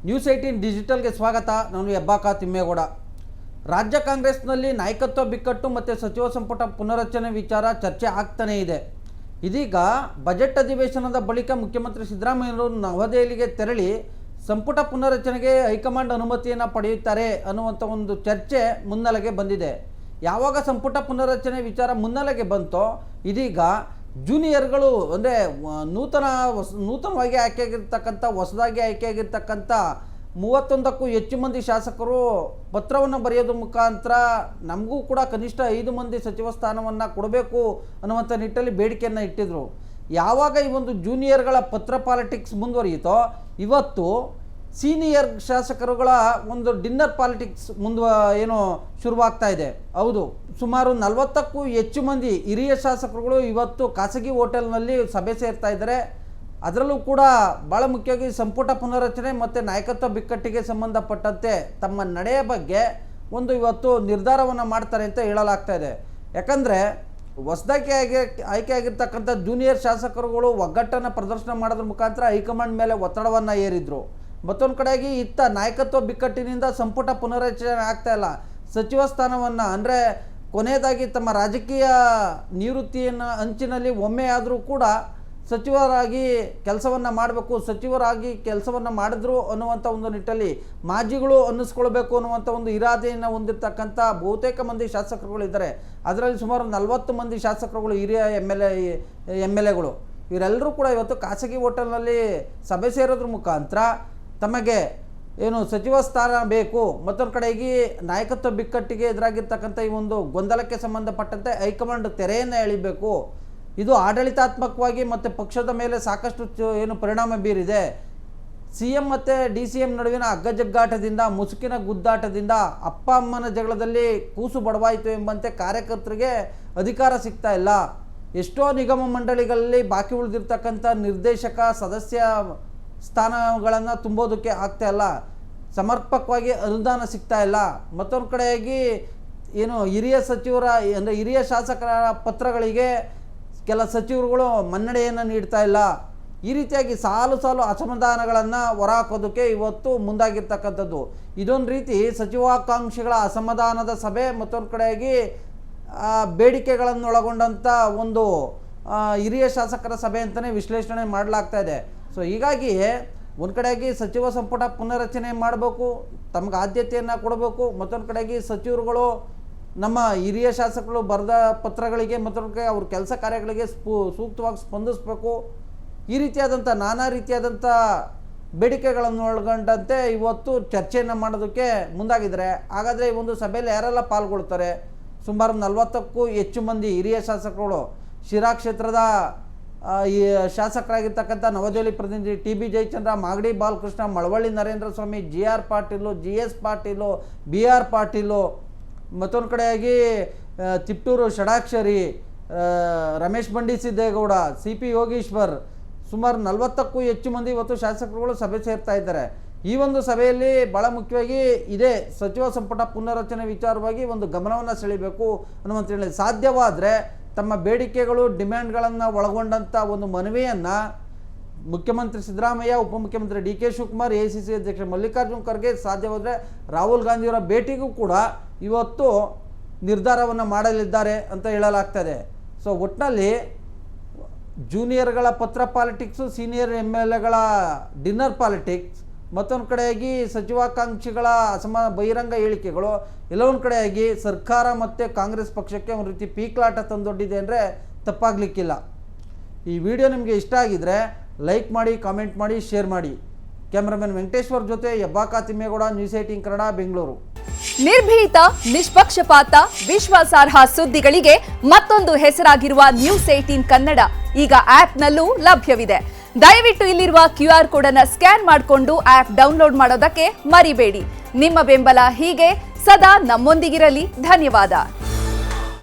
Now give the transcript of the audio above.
News 18 ಡಿಜಿಟಲ್ಗೆ ಸ್ವಾಗತ. ನಾನು ಹೆಬ್ಬಾಕ ತಿಮ್ಮೇಗೌಡ. ರಾಜ್ಯ ಕಾಂಗ್ರೆಸ್ನಲ್ಲಿ ನಾಯಕತ್ವ ಬಿಕ್ಕಟ್ಟು ಮತ್ತು ಸಚಿವ ಸಂಪುಟ ಪುನರಚನೆ ವಿಚಾರ ಚರ್ಚೆ ಆಗ್ತಾನೇ ಇದೆ. ಇದೀಗ ಬಜೆಟ್ ಅಧಿವೇಶನದ ಬಳಿಕ ಮುಖ್ಯಮಂತ್ರಿ ಸಿದ್ದರಾಮಯ್ಯರು ನವದೆಹಲಿಗೆ ತೆರಳಿ ಸಂಪುಟ ಪುನರಚನೆಗೆ ಹೈಕಮಾಂಡ್ ಅನುಮತಿಯನ್ನು ಪಡೆಯುತ್ತಾರೆ ಅನ್ನುವಂಥ ಒಂದು ಚರ್ಚೆ ಮುನ್ನೆಲೆಗೆ ಬಂದಿದೆ. ಯಾವಾಗ ಸಂಪುಟ ಪುನರಚನೆ ವಿಚಾರ ಮುನ್ನೆಲೆಗೆ ಬಂತೋ ಇದೀಗ ಜೂನಿಯರ್ಗಳು ಅಂದರೆ ನೂತನವಾಗಿ ಆಯ್ಕೆಯಾಗಿರ್ತಕ್ಕಂಥ ಹೊಸದಾಗಿ ಆಯ್ಕೆಯಾಗಿರ್ತಕ್ಕಂಥ 31ಕ್ಕೂ ಹೆಚ್ಚು ಮಂದಿ ಶಾಸಕರು ಪತ್ರವನ್ನು ಬರೆಯೋದ್ರ ಮುಖಾಂತರ ನಮಗೂ ಕೂಡ ಕನಿಷ್ಠ 5 ಮಂದಿ ಸಚಿವ ಸ್ಥಾನವನ್ನು ಕೊಡಬೇಕು ಅನ್ನುವಂಥ ನಿಟ್ಟಲ್ಲಿ ಬೇಡಿಕೆಯನ್ನು ಇಟ್ಟಿದ್ರು. ಯಾವಾಗ ಈ ಒಂದು ಜೂನಿಯರ್ಗಳ ಪತ್ರ ಪಾಲಿಟಿಕ್ಸ್ ಮುಂದುವರಿಯಿತೋ ಇವತ್ತು ಸೀನಿಯರ್ ಶಾಸಕರುಗಳ ಒಂದು ಡಿನ್ನರ್ ಪಾಲಿಟಿಕ್ಸ್ ಶುರುವಾಗ್ತಾ ಇದೆ. ಹೌದು, ಸುಮಾರು 40ಕ್ಕೂ ಹೆಚ್ಚು ಮಂದಿ ಹಿರಿಯ ಶಾಸಕರುಗಳು ಇವತ್ತು ಖಾಸಗಿ ಹೋಟೆಲ್ನಲ್ಲಿ ಸಭೆ ಸೇರ್ತಾ ಇದ್ದಾರೆ. ಅದರಲ್ಲೂ ಕೂಡ ಭಾಳ ಮುಖ್ಯವಾಗಿ ಸಂಪುಟ ಪುನರಚನೆ ಮತ್ತು ನಾಯಕತ್ವ ಬಿಕ್ಕಟ್ಟಿಗೆ ಸಂಬಂಧಪಟ್ಟಂತೆ ತಮ್ಮ ನಡೆಯ ಬಗ್ಗೆ ಇವತ್ತು ನಿರ್ಧಾರವನ್ನು ಮಾಡ್ತಾರೆ ಅಂತ ಹೇಳಲಾಗ್ತಾ ಇದೆ. ಯಾಕಂದರೆ ಹೊಸದಾಗಿ ಆಯ್ಕೆಯಾಗಿರ್ತಕ್ಕಂಥ ಜೂನಿಯರ್ ಶಾಸಕರುಗಳು ಒಗ್ಗಟ್ಟನ್ನು ಪ್ರದರ್ಶನ ಮಾಡೋದ್ರ ಮುಖಾಂತರ ಹೈಕಮಾಂಡ್ ಮೇಲೆ ಒತ್ತಡವನ್ನು ಹೇರಿದ್ರು. ಮತ್ತೊಂದು ಕಡೆಯಾಗಿ ಇತ್ತ ನಾಯಕತ್ವ ಬಿಕ್ಕಟ್ಟಿನಿಂದ ಸಂಪುಟ ಪುನರಚನೆ ಆಗ್ತಾಯಿಲ್ಲ. ಸಚಿವ ಸ್ಥಾನವನ್ನು ಅಂದರೆ ಕೊನೆಯದಾಗಿ ತಮ್ಮ ರಾಜಕೀಯ ನಿವೃತ್ತಿಯನ್ನು ಅಂಚಿನಲ್ಲಿ ಒಮ್ಮೆ ಆದರೂ ಕೂಡ ಸಚಿವರಾಗಿ ಕೆಲಸವನ್ನು ಮಾಡಬೇಕು, ಸಚಿವರಾಗಿ ಕೆಲಸವನ್ನು ಮಾಡಿದ್ರು ಅನ್ನುವಂಥ ಒಂದು ನಿಟ್ಟಲ್ಲಿ ಮಾಜಿಗಳು ಅನ್ನಿಸ್ಕೊಳ್ಬೇಕು ಅನ್ನುವಂಥ ಒಂದು ಇರಾದೆಯನ್ನು ಹೊಂದಿರತಕ್ಕಂಥ ಬಹುತೇಕ ಮಂದಿ ಶಾಸಕರುಗಳಿದ್ದಾರೆ. ಅದರಲ್ಲಿ ಸುಮಾರು 40 ಮಂದಿ ಶಾಸಕರುಗಳು ಹಿರಿಯ ಎಮ್ ಎಲ್ ಎಗಳು ಇವರೆಲ್ಲರೂ ಕೂಡ ಇವತ್ತು ಖಾಸಗಿ ಹೋಟೆಲ್ನಲ್ಲಿ ಸಭೆ ಸೇರೋದ್ರ ಮುಖಾಂತರ ತಮಗೆ ಸಚಿವ ಸ್ಥಾನ ಬೇಕು, ಮತ್ತೊಂದು ಕಡೆಗೆ ನಾಯಕತ್ವ ಬಿಕ್ಕಟ್ಟಿಗೆ ಎದುರಾಗಿರ್ತಕ್ಕಂಥ ಈ ಒಂದು ಗೊಂದಲಕ್ಕೆ ಸಂಬಂಧಪಟ್ಟಂತೆ ಹೈಕಮಾಂಡ್ ತೆರೆಯನ್ನು ಎಳಿಬೇಕು. ಇದು ಆಡಳಿತಾತ್ಮಕವಾಗಿ ಮತ್ತು ಪಕ್ಷದ ಮೇಲೆ ಸಾಕಷ್ಟು ಪರಿಣಾಮ ಬೀರಿದೆ. CM ಮತ್ತು DCM ನಡುವಿನ ಅಗ್ಗಜಗ್ಗಾಟದಿಂದ, ಮುಸುಕಿನ ಗುದ್ದಾಟದಿಂದ ಅಪ್ಪ ಅಮ್ಮನ ಜಗಳದಲ್ಲಿ ಕೂಸು ಬಡವಾಯಿತು ಎಂಬಂತೆ ಕಾರ್ಯಕರ್ತರಿಗೆ ಅಧಿಕಾರ ಸಿಗ್ತಾ ಇಲ್ಲ. ಎಷ್ಟೋ ನಿಗಮ ಮಂಡಳಿಗಳಲ್ಲಿ ಬಾಕಿ ಉಳಿದಿರ್ತಕ್ಕಂಥ ನಿರ್ದೇಶಕ ಸದಸ್ಯ ಸ್ಥಾನಗಳನ್ನು ತುಂಬೋದಕ್ಕೆ ಆಗ್ತಾ ಇಲ್ಲ. ಸಮರ್ಪಕವಾಗಿ ಅನುದಾನ ಸಿಗ್ತಾ ಇಲ್ಲ. ಮತ್ತೊಂದು ಕಡೆಯಾಗಿ ಹಿರಿಯ ಸಚಿವರ ಅಂದರೆ ಹಿರಿಯ ಶಾಸಕರ ಪತ್ರಗಳಿಗೆ ಕೆಲ ಸಚಿವರುಗಳು ಮನ್ನಣೆಯನ್ನು ನೀಡ್ತಾ ಇಲ್ಲ. ಈ ರೀತಿಯಾಗಿ ಸಾಲು ಅಸಮಾಧಾನಗಳನ್ನು ಹೊರಹಾಕೋದಕ್ಕೆ ಇವತ್ತು ಮುಂದಾಗಿರ್ತಕ್ಕಂಥದ್ದು. ಇದೊಂದು ರೀತಿ ಸಚಿವಾಕಾಂಕ್ಷಿಗಳ ಅಸಮಾಧಾನದ ಸಭೆ, ಮತ್ತೊಂದು ಕಡೆಯಾಗಿ ಬೇಡಿಕೆಗಳನ್ನೊಳಗೊಂಡಂಥ ಒಂದು ಹಿರಿಯ ಶಾಸಕರ ಸಭೆ ಅಂತಲೇ ವಿಶ್ಲೇಷಣೆ ಮಾಡಲಾಗ್ತಾ ಇದೆ. ಸೊ ಹೀಗಾಗಿ ಒಂದು ಕಡೆಯಾಗಿ ಸಚಿವ ಸಂಪುಟ ಪುನರಚನೆ ಮಾಡಬೇಕು, ತಮಗೆ ಆದ್ಯತೆಯನ್ನು ಕೊಡಬೇಕು. ಮತ್ತೊಂದು ಕಡೆಯಾಗಿ ಸಚಿವರುಗಳು ನಮ್ಮ ಹಿರಿಯ ಶಾಸಕರು ಬರೆದ ಪತ್ರಗಳಿಗೆ ಮತ್ತೊಂದು ಕಡೆ ಅವ್ರ ಕೆಲಸ ಕಾರ್ಯಗಳಿಗೆ ಸೂಕ್ತವಾಗಿ ಸ್ಪಂದಿಸಬೇಕು. ಈ ರೀತಿಯಾದಂಥ ನಾನಾ ರೀತಿಯಾದಂಥ ಬೇಡಿಕೆಗಳನ್ನು ಒಳಗೊಂಡಂತೆ ಇವತ್ತು ಚರ್ಚೆಯನ್ನು ಮಾಡೋದಕ್ಕೆ ಮುಂದಾಗಿದ್ದಾರೆ. ಹಾಗಾದರೆ ಈ ಒಂದು ಸಭೆಯಲ್ಲಿ ಯಾರೆಲ್ಲ ಪಾಲ್ಗೊಳ್ತಾರೆ? ಸುಮಾರು 40ಕ್ಕೂ ಹೆಚ್ಚು ಮಂದಿ ಹಿರಿಯ ಶಾಸಕರುಗಳು. ಶಿರಾ ಕ್ಷೇತ್ರದ ಈ ಶಾಸಕರಾಗಿರ್ತಕ್ಕಂಥ ನವದೆಹಲಿ ಪ್ರತಿನಿಧಿ TB Jayachandra, Magadi Balakrishna, Malavalli Narendra Swamy, GR Patil, GS Patil, BR Patil, ಮತ್ತೊಂದು ಕಡೆಯಾಗಿ ತಿಪ್ಟೂರು ಷಡಾಕ್ಷರಿ, ರಮೇಶ್ ಬಂಡಿ ಸಿದ್ದೇಗೌಡ, CP ಯೋಗೀಶ್ವರ್, ಸುಮಾರು 40ಕ್ಕೂ ಹೆಚ್ಚು ಮಂದಿ ಇವತ್ತು ಶಾಸಕರುಗಳು ಸಭೆ ಸೇರ್ತಾ ಇದ್ದಾರೆ. ಈ ಒಂದು ಸಭೆಯಲ್ಲಿ ಭಾಳ ಮುಖ್ಯವಾಗಿ ಇದೇ ಸಚಿವ ಸಂಪುಟ ಪುನರಚನೆ ವಿಚಾರವಾಗಿ ಒಂದು ಗಮನವನ್ನು ಸೆಳೀಬೇಕು ಅನ್ನುವಂತ ಹೇಳಿ ಸಾಧ್ಯವಾದರೆ ತಮ್ಮ ಬೇಡಿಕೆಗಳು ಡಿಮ್ಯಾಂಡ್ಗಳನ್ನು ಒಳಗೊಂಡಂಥ ಒಂದು ಮನವಿಯನ್ನು ಮುಖ್ಯಮಂತ್ರಿ ಸಿದ್ದರಾಮಯ್ಯ, ಉಪಮುಖ್ಯಮಂತ್ರಿ DK ಶಿವಕುಮಾರ್, ACC ಅಧ್ಯಕ್ಷ ಮಲ್ಲಿಕಾರ್ಜುನ್ ಖರ್ಗೆ, ಸಾಧ್ಯವಾದರೆ ರಾಹುಲ್ ಗಾಂಧಿಯವರ ಭೇಟಿಗೂ ಕೂಡ ಇವತ್ತು ನಿರ್ಧಾರವನ್ನು ಮಾಡಲಿದ್ದಾರೆ ಅಂತ ಹೇಳಲಾಗ್ತದೆ. ಸೊ ಒಟ್ಟಿನಲ್ಲಿ ಜೂನಿಯರ್ಗಳ ಪತ್ರ ಪಾಲಿಟಿಕ್ಸು, ಸೀನಿಯರ್ MLAಗಳ ಡಿನ್ನರ್ ಪಾಲಿಟಿಕ್ಸ್, ಮತ್ತೊಂದು ಕಡೆಯಾಗಿ ಸಚಿವಾಕಾಂಕ್ಷಿಗಳ ಬಹಿರಂಗ ಹೇಳಿಕೆಗಳು, ಎಲ್ಲೊಂದು ಕಡೆಯಾಗಿ ಸರ್ಕಾರ ಮತ್ತು ಕಾಂಗ್ರೆಸ್ ಪಕ್ಷಕ್ಕೆ ಒಂದು ರೀತಿ ಪೀಕ್ಲಾಟ ತಂದೊಡ್ಡಿದೆ ಅಂದರೆ ತಪ್ಪಾಗಲಿಕ್ಕಿಲ್ಲ. ಈ ವಿಡಿಯೋ ನಿಮಗೆ ಇಷ್ಟ ಆಗಿದರೆ ಲೈಕ್ ಮಾಡಿ, ಕಾಮೆಂಟ್ ಮಾಡಿ, ಶೇರ್ ಮಾಡಿ. ಕ್ಯಾಮ್ರಾಮನ್ ವೆಂಕಟೇಶ್ವರ್ ಜೊತೆ ಹೆಬ್ಬಾಕ ತಿಮ್ಮೇಗೌಡ, ನ್ಯೂಸ್ 18 ಕನ್ನಡ, ಬೆಂಗಳೂರು. ನಿರ್ಭೀತ, ನಿಷ್ಪಕ್ಷಪಾತ, ವಿಶ್ವಾಸಾರ್ಹ ಸುದ್ದಿಗಳಿಗೆ ಮತ್ತೊಂದು ಹೆಸರಾಗಿರುವ ನ್ಯೂಸ್ 18 ಕನ್ನಡ ಈಗ ಆಪ್ನಲ್ಲೂ ಲಭ್ಯವಿದೆ. ದಯವಿಟ್ಟು ಇಲ್ಲಿರುವ QR ಕೋಡ್ ಅನ್ನು ಸ್ಕ್ಯಾನ್ ಮಾಡಿಕೊಂಡು ಆಪ್ ಡೌನ್ಲೋಡ್ ಮಾಡೋದಕ್ಕೆ ಮರಿಬೇಡಿ. ನಿಮ್ಮ ಬೆಂಬಲ ಹೀಗೆ ಸದಾ ನಮ್ಮೊಂದಿಗಿರಲಿ. ಧನ್ಯವಾದ.